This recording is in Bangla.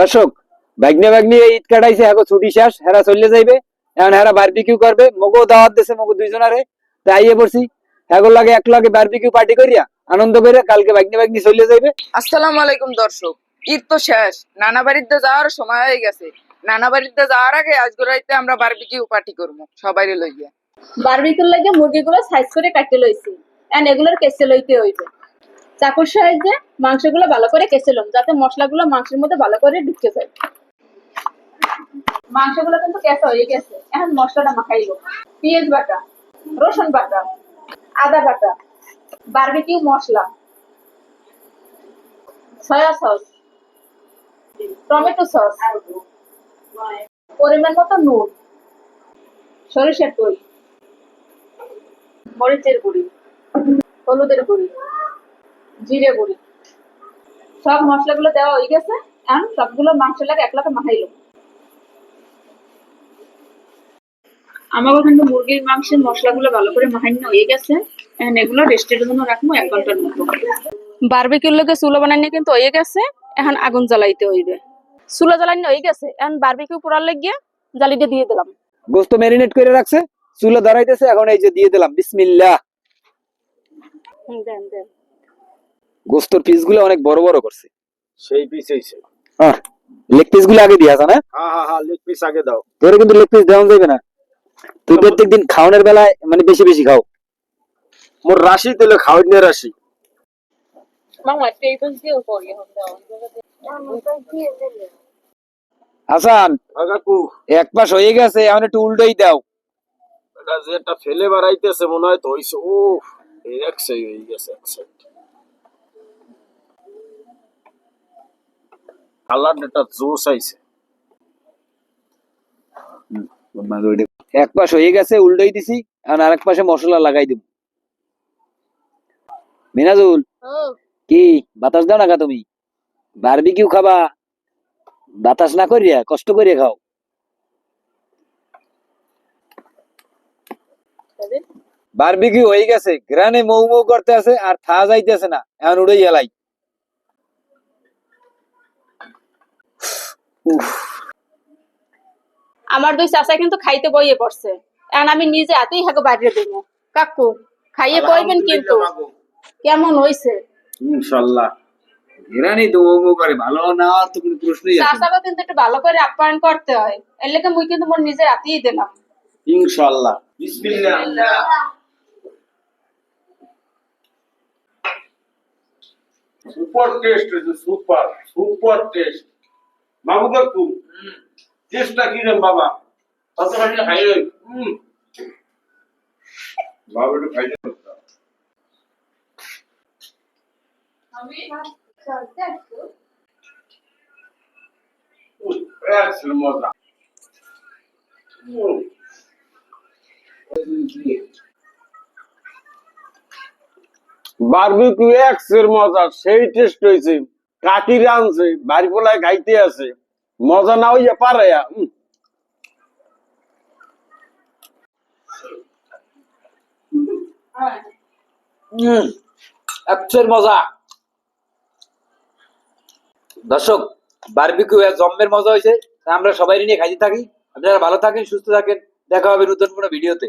দর্শক, ভাগ্নে ভাগ্নি ঈদ কাটাইছে, এখন ছুটি শেষ, হেরা চলে যাইবে। এখন হেরা বারবিকিউ করবে, মগো দাওয়াত দিছে, মগো দুইজনারে তাই আইয়ে পড়ছি। এখন লাগে এক লাগে বারবিকিউ পার্টি করিয়া আনন্দ করে কালকে ভাগ্নে ভাগ্নি চলে যাইবে। আসসালামু আলাইকুম দর্শক, ঈদ তো শেষ, নানা বাড়িতে যাওয়ার সময় হয়ে গেছে। নানা বাড়িতে যাওয়ার আগে আজকে রাইতে আমরা বারবিকিউ পার্টি করবো সবাই লইয়া। বারবিকিউর লাগে মুরগিগুলো সাইজ করে কাটতে লইছি, এন্ড এগুলোর কেসে লইতে হইবে। চাকুর সাহায্যে মাংসগুলো ভালো করে কেসে লম, যাতে মশলাগুলো মাংসের মধ্যে ভালো করে ঢুকে যায়। মাংসগুলো কিন্তু কেসা হয়ে গেছে, এখন মশলাটা মাখাইব। পেঁয়াজ বাটা, রসুন বাটা, আদা বাটা, বারবিকিউ মশলা, সয়া সস, টমেটো সস, পরিমাণ মতো নুন, সরিষার তেল, মরিচের গুঁড়ি, হলুদের গুঁড়ি, জিরে গুঁড়ি, সব মশলাগুলো দেওয়া হয়ে গেছে। এখন সবগুলো মাংস লাগে এক লাখে মাখাইলো। আমাকে কিন্তু মুরগির মাংসের মশলাগুলো ভালো করে মাখানো হয়ে গেছে। এখন এগুলো রেস্টের জন্য রাখবো 1 ঘন্টার মতো। বারবিকিউর লগে চুলো বানানো কিন্তু হয়ে গেছে, এখন আগুন জ্বালাইতে হইবে। চুলো জ্বালানো হয়ে গেছে, এখন বারবিকিউ পোড়ার লাগিয়ে জালিটা দিয়ে দিলাম। গোস্ত ম্যারিনেট করে রাখছে, চুলো ধরাইতেছে, এখন এই যে দিয়ে দিলাম, বিসমিল্লাহ। দেন দেন। গোস্তর পিস গুলো অনেক বড় বড় করছে। সেই পিস হইছে। লেগ পিস গুলো আগে দিয়াছ না? হ্যাঁ লেগ পিস আগে দাও। তোরে কিন্তু লেগ পিস দেওয়া যাবে না। তুই প্রত্যেকদিন খাওয়ানোর বেলায় মানে বেশি বেশি খাও। মোর রাশি দিলে খাওয়াই নিয়ে রাশি। মামা টেবিল দিয়ে করি আমরা। হাসান, কাকু এক পাশ হয়ে গেছে, এখন একটু উল্টোই দাও। এটা যেটা ফেলে বাড়াইতেছে মনে হয় তো হইছে। ও এক সাইড হয়ে গেছে, এক সাইড। কালারটা জোস আইছে। এক পাশ হয়ে গেছে, উল্টোই দিছি, এখন আরেক পাশে মশলা লাগাই দিব। মিনাজুল, কি বাতাস দাও না কা তুমি? বারবিকিউ খাবা, বাতাস না করিয়া কষ্ট করিয়া খাও। বারবিকিউ হয়ে গেছে, গ্রানে মৌ মৌ করতে আছে, আর থা যাইতেছে না, এখন উড়ে এলাই। আমার দুই চাচা কিন্তু খাইতে বইয়ে পড়ছে, এখন আমি নিজে হাতেই হাঁকে বাড়িয়ে দেবো। কাকু খাইয়ে কইবেন কিন্তু কেমন হইছে। ইনশাআল্লাহ। গ্রানি তো মৌ মৌ করে, ভালো না তো কোনো প্রশ্নই আছে না। চাচাকে কিন্তু একটু ভালো করে আপ্যায়ন করতে হয়, এর লেগে মুই কিন্তু মোর নিজের হাতেই দিলাম। ইনশাআল্লাহ। বিসমিল্লাহ। সুপার টেস্ট হইছে, সুপার সুপার টেস্ট। বাবু কাকু টেস্টটা কি রে বাবা? কত খালি খাই রে। বাবু একটু খাইতে পারতা। এক্সেল মজা। বারবিকিউ এক্সের মজা, সেই টেস্ট হয়েছে। কাকিরে আনছে, বাড়ি পোলায় খাইতে আছে, মজা না হইয়া পারে। একচের মজা। দর্শক, বারবিকিউ জম্মের মজা হয়েছে, আমরা সবাই নিয়ে খাইতে থাকি। আপনারা ভালো থাকেন, সুস্থ থাকেন, দেখা হবে নতুন কোনো ভিডিওতে।